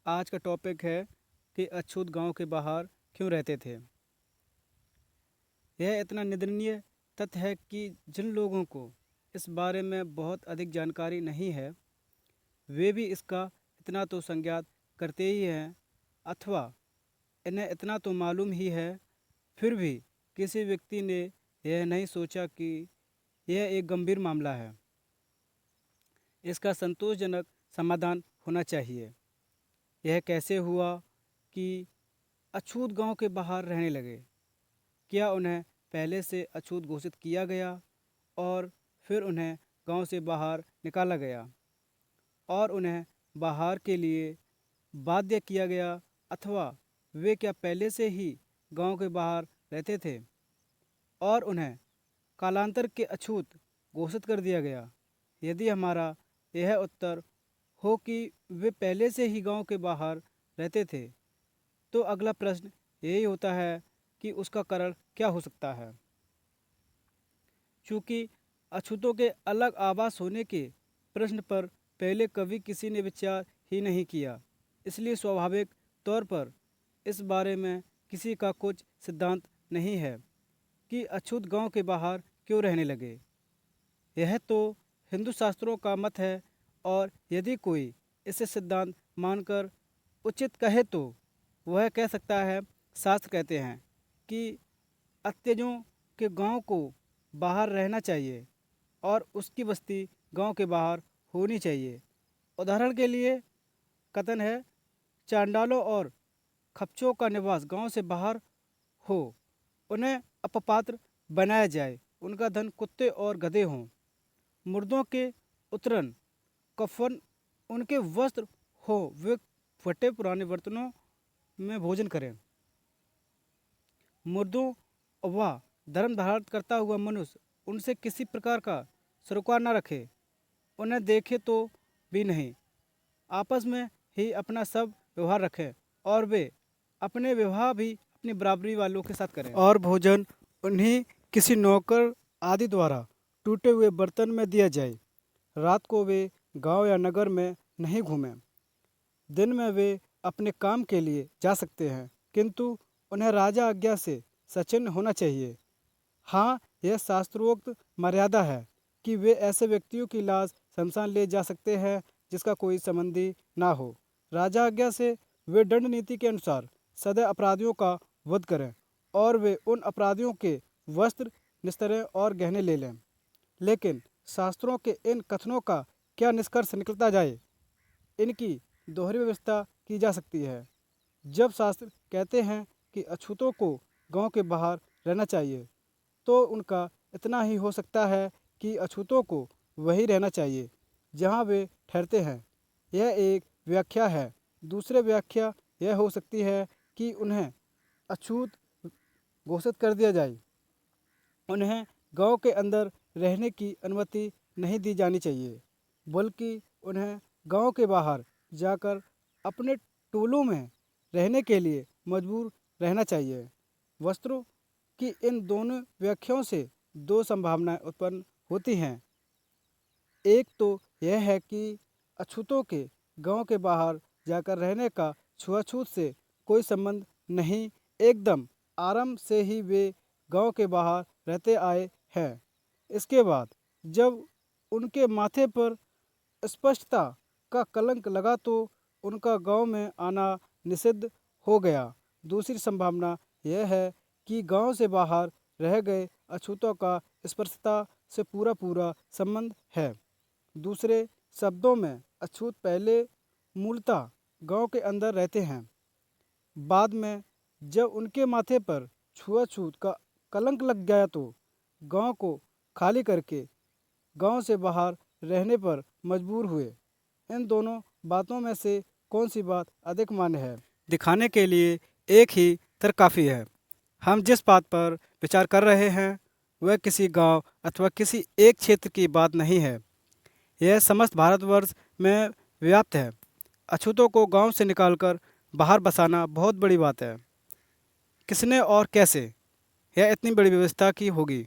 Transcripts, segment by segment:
आज का टॉपिक है कि अछूत गांव के बाहर क्यों रहते थे। यह इतना निंदनीय तथ्य है कि जिन लोगों को इस बारे में बहुत अधिक जानकारी नहीं है, वे भी इसका इतना तो संज्ञात करते ही हैं, अथवा इन्हें इतना तो मालूम ही है, फिर भी किसी व्यक्ति ने यह नहीं सोचा कि यह एक गंभीर मामला है, इसका संतोषजनक समाधान होना चाहिए। यह कैसे हुआ कि अछूत गांव के बाहर रहने लगे? क्या उन्हें पहले से अछूत घोषित किया गया और फिर उन्हें गांव से बाहर निकाला गया और उन्हें बाहर के लिए बाध्य किया गया, अथवा वे क्या पहले से ही गांव के बाहर रहते थे और उन्हें कालांतर के अछूत घोषित कर दिया गया? यदि हमारा यह उत्तर हो कि वे पहले से ही गांव के बाहर रहते थे, तो अगला प्रश्न यही होता है कि उसका कारण क्या हो सकता है। चूँकि अछूतों के अलग आवास होने के प्रश्न पर पहले कभी किसी ने विचार ही नहीं किया, इसलिए स्वाभाविक तौर पर इस बारे में किसी का कुछ सिद्धांत नहीं है कि अछूत गांव के बाहर क्यों रहने लगे। यह तो हिंदू शास्त्रों का मत है, और यदि कोई इसे सिद्धांत मानकर उचित कहे तो वह कह सकता है, शास्त्र कहते हैं कि अत्यजों के गांव को बाहर रहना चाहिए और उसकी बस्ती गांव के बाहर होनी चाहिए। उदाहरण के लिए कथन है, चांडालों और खच्चरों का निवास गांव से बाहर हो, उन्हें अपपात्र बनाया जाए, उनका धन कुत्ते और गधे हों, मुर्दों के उतरन कफन उनके वस्त्र हो, वे फटे पुराने बर्तनों में भोजन करें। मुर्दों व धर्म धारण करता हुआ मनुष्य उनसे किसी प्रकार का सरोकार न रखे, उन्हें देखे तो भी नहीं, आपस में ही अपना सब व्यवहार रखें और वे अपने व्यवहार भी अपनी बराबरी वालों के साथ करें, और भोजन उन्हीं किसी नौकर आदि द्वारा टूटे हुए बर्तन में दिया जाए। रात को वे गांव या नगर में नहीं घूमें। दिन में वे अपने काम के लिए जा सकते हैं, किंतु उन्हें राजा आज्ञा से सचेतन होना चाहिए। हाँ, यह शास्त्रोक्त मर्यादा है कि वे ऐसे व्यक्तियों की लाश शमशान ले जा सकते हैं जिसका कोई संबंधी ना हो। राजा आज्ञा से वे दंड नीति के अनुसार सदैव अपराधियों का वध करें और वे उन अपराधियों के वस्त्र, निस्तरें और गहने ले लें। लेकिन शास्त्रों के इन कथनों का क्या निष्कर्ष निकलता जाए? इनकी दोहरी व्यवस्था की जा सकती है। जब शास्त्र कहते हैं कि अछूतों को गांव के बाहर रहना चाहिए, तो उनका इतना ही हो सकता है कि अछूतों को वही रहना चाहिए जहां वे ठहरते हैं। यह एक व्याख्या है। दूसरी व्याख्या यह हो सकती है कि उन्हें अछूत घोषित कर दिया जाए, उन्हें गांव के अंदर रहने की अनुमति नहीं दी जानी चाहिए, बल्कि उन्हें गांव के बाहर जाकर अपने टोलों में रहने के लिए मजबूर रहना चाहिए। वस्त्रों की इन दोनों व्याख्याओं से दो संभावनाएं उत्पन्न होती हैं। एक तो यह है कि अछूतों के गांव के बाहर जाकर रहने का छुआछूत से कोई संबंध नहीं, एकदम आरंभ से ही वे गांव के बाहर रहते आए हैं। इसके बाद जब उनके माथे पर स्पष्टता का कलंक लगा तो उनका गांव में आना निषिद्ध हो गया। दूसरी संभावना यह है कि गांव से बाहर रह गए अछूतों का स्पर्शता से पूरा पूरा संबंध है। दूसरे शब्दों में अछूत पहले मूलतः गांव के अंदर रहते हैं, बाद में जब उनके माथे पर छुआछूत का कलंक लग गया तो गांव को खाली करके गांव से बाहर रहने पर मजबूर हुए। इन दोनों बातों में से कौन सी बात अधिक मान्य है, दिखाने के लिए एक ही तर्क काफ़ी है। हम जिस बात पर विचार कर रहे हैं वह किसी गांव अथवा किसी एक क्षेत्र की बात नहीं है, यह समस्त भारतवर्ष में व्याप्त है। अछूतों को गांव से निकालकर बाहर बसाना बहुत बड़ी बात है। किसने और कैसे यह इतनी बड़ी व्यवस्था की होगी?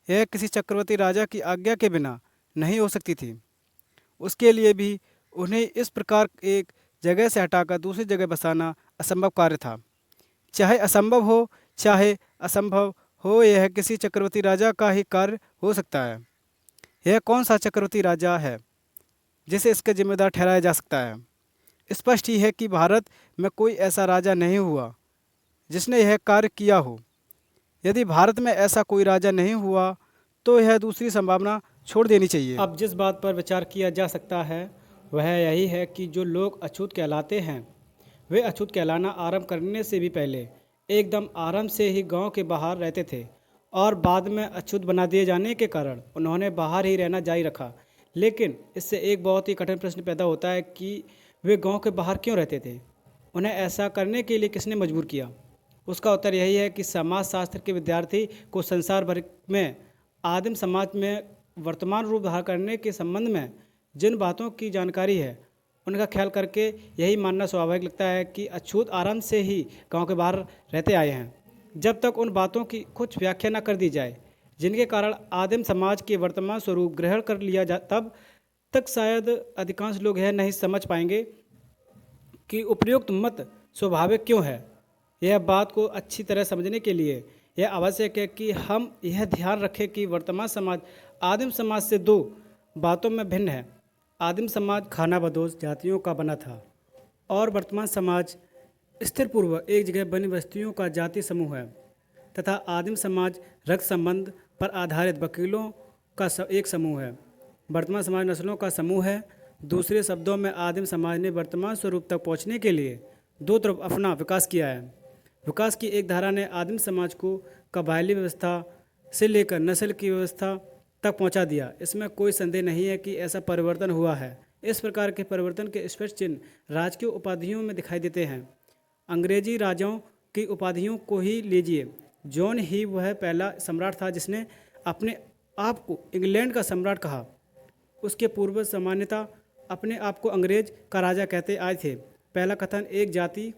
यह किसी चक्रवर्ती राजा की आज्ञा के बिना नहीं हो सकती थी। उसके लिए भी उन्हें इस प्रकार एक जगह से हटाकर दूसरी जगह बसाना असंभव कार्य था। चाहे असंभव हो चाहे असंभव हो, यह किसी चक्रवर्ती राजा का ही कार्य हो सकता है। यह कौन सा चक्रवर्ती राजा है जिसे इसके जिम्मेदार ठहराया जा सकता है? स्पष्ट ही है कि भारत में कोई ऐसा राजा नहीं हुआ जिसने यह कार्य किया हो। यदि भारत में ऐसा कोई राजा नहीं हुआ तो यह दूसरी संभावना छोड़ देनी चाहिए। अब जिस बात पर विचार किया जा सकता है वह यही है कि जो लोग अछूत कहलाते हैं वे अछूत कहलाना आरंभ करने से भी पहले एकदम आरंभ से ही गांव के बाहर रहते थे और बाद में अछूत बना दिए जाने के कारण उन्होंने बाहर ही रहना जारी रखा। लेकिन इससे एक बहुत ही कठिन प्रश्न पैदा होता है कि वे गांव के बाहर क्यों रहते थे? उन्हें ऐसा करने के लिए किसने मजबूर किया? उसका उत्तर यही है कि समाजशास्त्र के विद्यार्थी को संसार भर में आदिम समाज में वर्तमान रूप धारण करने के संबंध में जिन बातों की जानकारी है उनका ख्याल करके यही मानना स्वाभाविक लगता है कि अछूत आरंभ से ही गांव के बाहर रहते आए हैं। जब तक उन बातों की कुछ व्याख्या न कर दी जाए जिनके कारण आदिम समाज के वर्तमान स्वरूप ग्रहण कर लिया जा, तब तक शायद अधिकांश लोग यह नहीं समझ पाएंगे कि उपयुक्त मत स्वाभाविक क्यों है। यह बात को अच्छी तरह समझने के लिए यह आवश्यक है कि हम यह ध्यान रखें कि वर्तमान समाज आदिम समाज से दो बातों में भिन्न है। आदिम समाज खानाबदोश जातियों का बना था और वर्तमान समाज स्थिर पूर्व एक जगह बनी बस्तियों का जाति समूह है, तथा आदिम समाज रक्त संबंध पर आधारित वकीलों का एक समूह है। वर्तमान समाज नस्लों का समूह है। दूसरे शब्दों में आदिम समाज ने वर्तमान स्वरूप तक पहुंचने के लिए दो तरफ अपना विकास किया है। विकास की एक धारा ने आदिम समाज को कबायली व्यवस्था से लेकर नस्ल की व्यवस्था तक पहुंचा दिया। इसमें कोई संदेह नहीं है कि ऐसा परिवर्तन हुआ है। इस प्रकार के परिवर्तन के स्पष्ट चिन्ह राजकीय उपाधियों में दिखाई देते हैं। अंग्रेजी राजाओं की उपाधियों को ही लीजिए। जॉन ही वह पहला सम्राट था जिसने अपने आप को इंग्लैंड का सम्राट कहा। उसके पूर्व सामान्यतः अपने आप को अंग्रेज का राजा कहते आए थे। पहला कथन एक जाति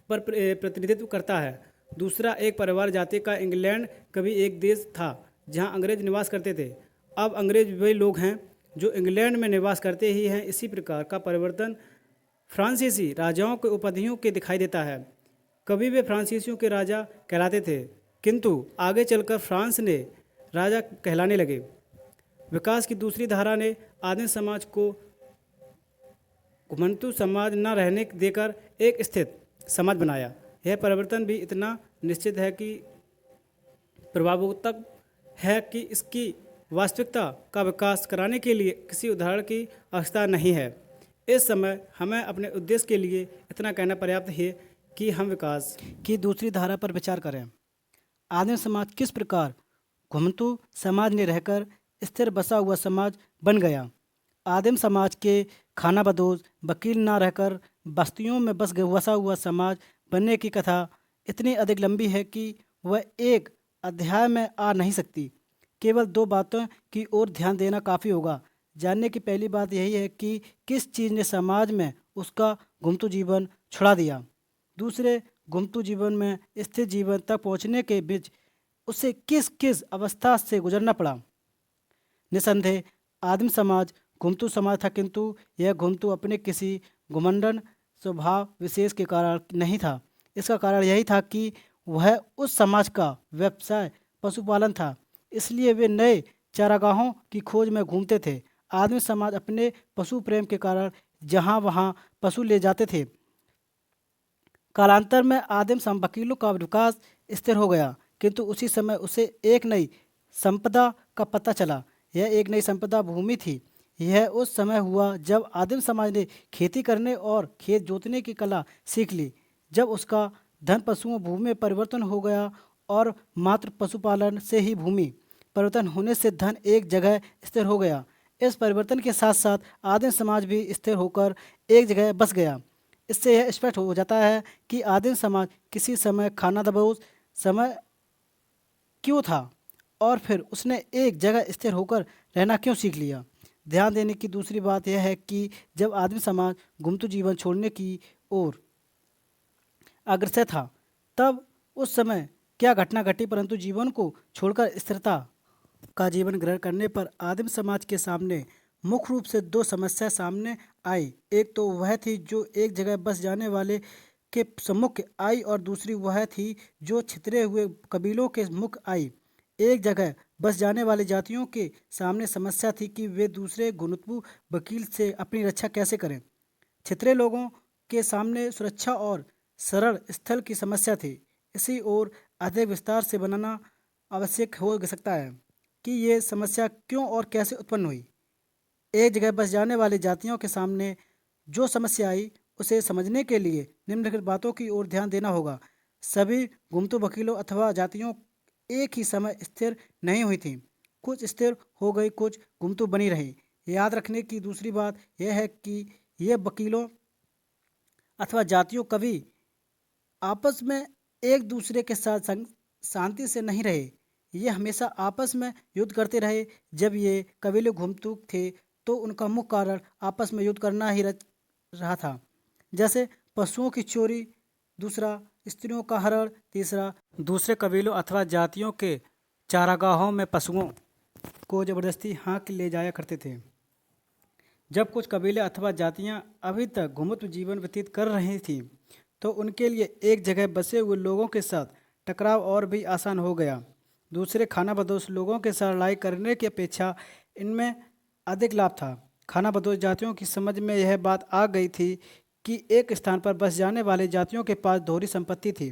पर प्रतिनिधित्व करता है, दूसरा एक परिवार जाति का। इंग्लैंड कभी एक देश था जहां अंग्रेज निवास करते थे। अब अंग्रेज वे लोग हैं जो इंग्लैंड में निवास करते ही हैं। इसी प्रकार का परिवर्तन फ्रांसीसी राजाओं के उपाधियों के दिखाई देता है। कभी वे फ्रांसीसियों के राजा कहलाते थे, किंतु आगे चलकर फ्रांस ने राजा कहलाने लगे। विकास की दूसरी धारा ने आदिम समाज को घुमंतु समाज न रहने देकर एक स्थित समाज बनाया। यह परिवर्तन भी इतना निश्चित है कि प्रभावोत्तक है कि इसकी वास्तविकता का विकास कराने के लिए किसी उदाहरण की आवश्यकता नहीं है। इस समय हमें अपने उद्देश्य के लिए इतना कहना पर्याप्त है कि हम विकास की दूसरी धारा पर विचार करें। आदिम समाज किस प्रकार घुमंतु समाज में रहकर स्थिर बसा हुआ समाज बन गया। आदिम समाज के खानाबदोश वकील न रहकर बस्तियों में बसा हुआ समाज बनने की कथा इतनी अधिक लंबी है कि वह एक अध्याय में आ नहीं सकती। केवल दो बातों की ओर ध्यान देना काफ़ी होगा। जानने की पहली बात यही है कि किस चीज़ ने समाज में उसका घुमंतु जीवन छुड़ा दिया। दूसरे, घुमंतु जीवन में स्थिर जीवन तक पहुंचने के बीच उसे किस किस अवस्था से गुजरना पड़ा। निसंदेह आदिम समाज घुमंतु समाज था, किंतु यह घुमंतु अपने किसी घुमंडन स्वभाव विशेष के कारण नहीं था। इसका कारण यही था कि वह उस समाज का व्यवसाय पशुपालन था, इसलिए वे नए चारागाहों की खोज में घूमते थे। आदिम समाज अपने पशु प्रेम के कारण जहाँ वहाँ पशु ले जाते थे। कालांतर में आदिम वकीलों का विकास स्थिर हो गया, किंतु उसी समय उसे एक नई संपदा का पता चला। यह एक नई संपदा भूमि थी। यह उस समय हुआ जब आदिम समाज ने खेती करने और खेत जोतने की कला सीख ली। जब उसका धन पशुओं भूमि में परिवर्तन हो गया और मात्र पशुपालन से ही भूमि परिवर्तन होने से धन एक जगह स्थिर हो गया। इस परिवर्तन के साथ साथ आदिम समाज भी स्थिर होकर एक जगह बस गया। इससे यह स्पष्ट हो जाता है कि आदिम समाज किसी समय खानाबदोश समय क्यों था और फिर उसने एक जगह स्थिर होकर रहना क्यों सीख लिया। ध्यान देने की दूसरी बात यह है कि जब आदिम समाज घुमंतु जीवन छोड़ने की ओर अग्रसर था, तब उस समय क्या घटना घटी, परंतु जीवन को छोड़कर स्थिरता का जीवन ग्रहण करने पर आदिम समाज के सामने मुख्य रूप से दो समस्या सामने आई। एक तो वह थी जो एक जगह बस जाने वाले के सम्मुख आई और दूसरी वह थी जो छितरे हुए कबीलों के मुख आई। एक जगह बस जाने वाली जातियों के सामने समस्या थी कि वे दूसरे घुनत्वु वकील से अपनी रक्षा कैसे करें। छितरे लोगों के सामने सुरक्षा और सरल स्थल की समस्या थी। इसी ओर अधिक विस्तार से बनाना आवश्यक हो सकता है कि ये समस्या क्यों और कैसे उत्पन्न हुई। एक जगह बस जाने वाली जातियों के सामने जो समस्या आई उसे समझने के लिए निम्नलिखित बातों की ओर ध्यान देना होगा। सभी घुमतू वकीलों अथवा जातियों एक ही समय स्थिर नहीं हुई थी। कुछ स्थिर हो गई, कुछ घुमतू बनी रही। याद रखने की दूसरी बात यह है कि ये वकीलों अथवा जातियों कभी आपस में एक दूसरे के साथ शांति से नहीं रहे। ये हमेशा आपस में युद्ध करते रहे। जब ये कबीले घुमतू थे तो उनका मुख्य कारण आपस में युद्ध करना ही रहा था। जैसे पशुओं की चोरी, दूसरा स्त्रियों का हरण, तीसरा दूसरे कबीलों अथवा जातियों के चारागाहों में पशुओं को जबरदस्ती हाँक ले जाया करते थे। जब कुछ कबीले अथवा जातियां अभी तक घुमतू जीवन व्यतीत कर रही थीं तो उनके लिए एक जगह बसे हुए लोगों के साथ टकराव और भी आसान हो गया। दूसरे खानाबदोश लोगों के साथ लड़ाई करने की अपेक्षा इनमें अधिक लाभ था। खानाबदोश जातियों की समझ में यह बात आ गई थी कि एक स्थान पर बस जाने वाले जातियों के पास दोहरी संपत्ति थी।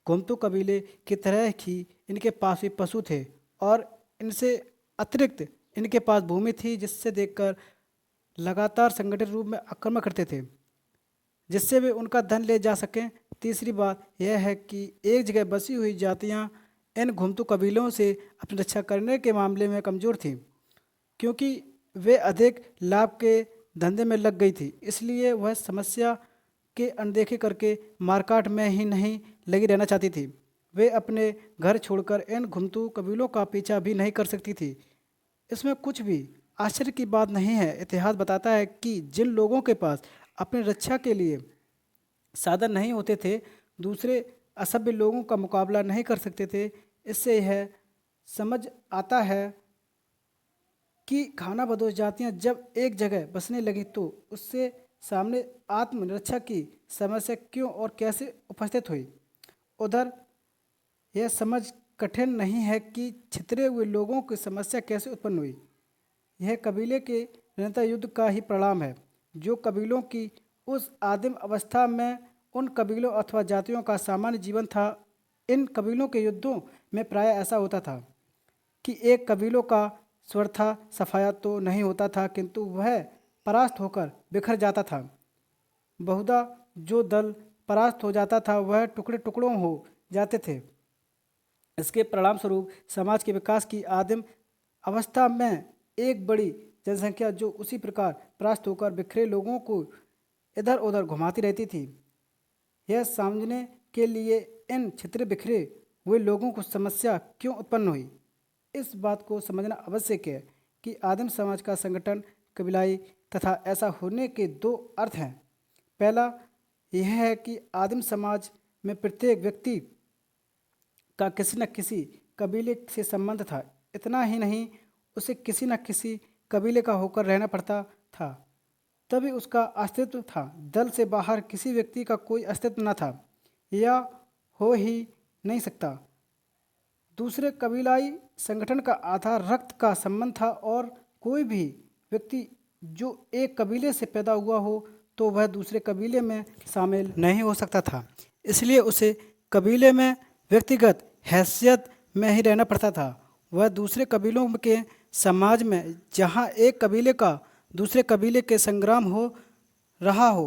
घुमतू कबीले की तरह ही इनके पास भी पशु थे और इनसे अतिरिक्त इनके पास भूमि थी, जिससे देखकर लगातार संगठित रूप में आक्रमण करते थे जिससे वे उनका धन ले जा सकें। तीसरी बात यह है कि एक जगह बसी हुई जातियां इन घुमतू कबीलों से अपनी रक्षा करने के मामले में कमज़ोर थीं, क्योंकि वे अधिक लाभ के धंधे में लग गई थी। इसलिए वह समस्या के अनदेखी करके मारकाट में ही नहीं लगी रहना चाहती थी। वे अपने घर छोड़कर इन घुमतू कबीलों का पीछा भी नहीं कर सकती थी। इसमें कुछ भी आश्चर्य की बात नहीं है। इतिहास बताता है कि जिन लोगों के पास अपनी रक्षा के लिए साधन नहीं होते थे, दूसरे असभ्य लोगों का मुकाबला नहीं कर सकते थे। इससे यह समझ आता है कि खानाबदोश जातियां जब एक जगह बसने लगी तो उससे सामने आत्मरक्षा की समस्या क्यों और कैसे उपस्थित हुई। उधर यह समझ कठिन नहीं है कि छितरे हुए लोगों की समस्या कैसे उत्पन्न हुई। यह कबीले के निरंतर युद्ध का ही परिणाम है। जो कबीलों की उस आदिम अवस्था में उन कबीलों अथवा जातियों का सामान्य जीवन था, इन कबीलों के युद्धों में प्राय ऐसा होता था कि एक कबीलों का स्वरथा सफाया तो नहीं होता था, किंतु वह परास्त होकर बिखर जाता था। बहुधा जो दल परास्त हो जाता था वह टुकड़े टुकड़ों हो जाते थे। इसके परिणाम स्वरूप समाज के विकास की आदिम अवस्था में एक बड़ी जनसंख्या जो उसी प्रकार परास्त होकर बिखरे लोगों को इधर उधर घुमाती रहती थी। यह समझने के लिए इन छितरे बिखरे हुए लोगों को समस्या क्यों उत्पन्न हुई, इस बात को समझना आवश्यक है कि आदिम समाज का संगठन कबीलाई तथा ऐसा होने के दो अर्थ हैं। पहला यह है कि आदिम समाज में प्रत्येक व्यक्ति का किसी न किसी कबीले से संबंध था। इतना ही नहीं, उसे किसी न किसी कबीले का होकर रहना पड़ता था, तभी उसका अस्तित्व था। दल से बाहर किसी व्यक्ति का कोई अस्तित्व न था या हो ही नहीं सकता। दूसरे कबीलाई संगठन का आधार रक्त का संबंध था और कोई भी व्यक्ति जो एक कबीले से पैदा हुआ हो तो वह दूसरे कबीले में शामिल नहीं हो सकता था। इसलिए उसे कबीले में व्यक्तिगत हैसियत में ही रहना पड़ता था। वह दूसरे कबीलों के समाज में जहाँ एक कबीले का दूसरे कबीले के संग्राम हो रहा हो,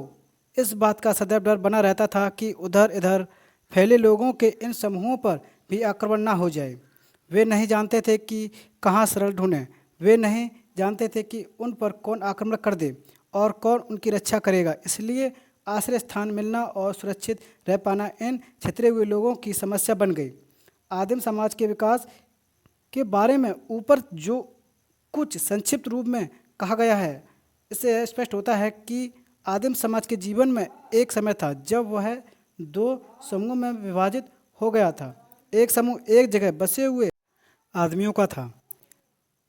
इस बात का सदैव डर बना रहता था कि उधर इधर फैले लोगों के इन समूहों पर भी आक्रमण ना हो जाए। वे नहीं जानते थे कि कहाँ शरण ढूंढें। वे नहीं जानते थे कि उन पर कौन आक्रमण कर दे और कौन उनकी रक्षा करेगा। इसलिए आश्रय स्थान मिलना और सुरक्षित रह पाना इन छितरे हुए लोगों की समस्या बन गई। आदिम समाज के विकास के बारे में ऊपर जो कुछ संक्षिप्त रूप में कहा गया है, इससे स्पष्ट होता है कि आदिम समाज के जीवन में एक समय था जब वह दो समूहों में विभाजित हो गया था। एक समूह एक जगह बसे हुए आदमियों का था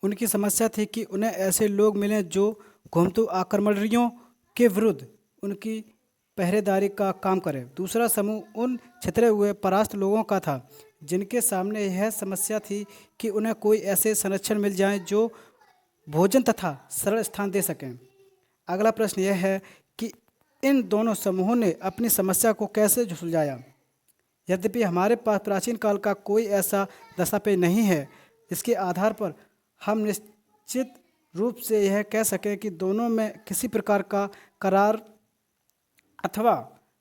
उनकी समस्या थी कि उन्हें ऐसे लोग मिलें जो घुमतू आक्रमणकारियों के विरुद्ध उनकी पहरेदारी का काम करें। दूसरा समूह उन छितरे हुए परास्त लोगों का था जिनके सामने यह समस्या थी कि उन्हें कोई ऐसे संरक्षण मिल जाए जो भोजन तथा सरल स्थान दे सकें। अगला प्रश्न यह है कि इन दोनों समूहों ने अपनी समस्या को कैसे सुलझाया। यद्यपि हमारे पास प्राचीन काल का कोई ऐसा दस्तावेज नहीं है जिसके आधार पर हम निश्चित रूप से यह कह सकें कि दोनों में किसी प्रकार का करार अथवा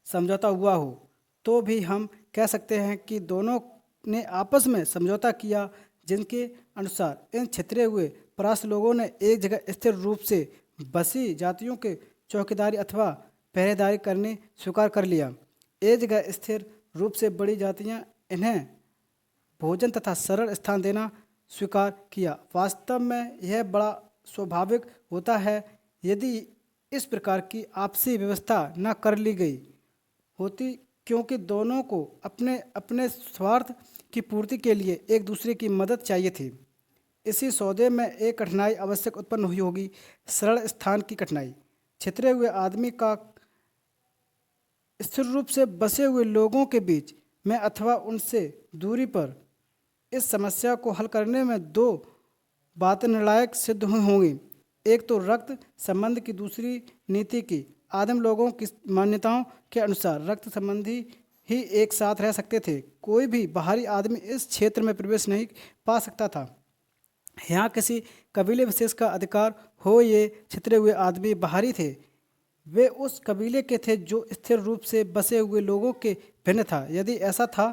समझौता हुआ हो, तो भी हम कह सकते हैं कि दोनों ने आपस में समझौता किया जिनके अनुसार इन छितरे हुए परास्त लोगों ने एक जगह स्थिर रूप से बसी जातियों के चौकीदारी अथवा पहरेदारी करने स्वीकार कर लिया। एक जगह स्थिर रूप से बड़ी जातियां इन्हें भोजन तथा सरल स्थान देना स्वीकार किया। वास्तव में यह बड़ा स्वाभाविक होता है यदि इस प्रकार की आपसी व्यवस्था न कर ली गई होती, क्योंकि दोनों को अपने अपने स्वार्थ की पूर्ति के लिए एक दूसरे की मदद चाहिए थी। इसी सौदे में एक कठिनाई आवश्यक उत्पन्न हुई होगी, सरल स्थान की कठिनाई। छितरे हुए आदमी का स्थिर रूप से बसे हुए लोगों के बीच में अथवा उनसे दूरी पर इस समस्या को हल करने में दो बातें निर्णायक सिद्ध हुई होंगी। एक तो रक्त संबंध की, दूसरी नीति की। आदिम लोगों की मान्यताओं के अनुसार रक्त संबंधी ही एक साथ रह सकते थे। कोई भी बाहरी आदमी इस क्षेत्र में प्रवेश नहीं पा सकता था। यहाँ किसी कबीले विशेष का अधिकार हो, ये छितरे हुए आदमी बाहरी थे। वे उस कबीले के थे जो स्थिर रूप से बसे हुए लोगों के भिन्न था। यदि ऐसा था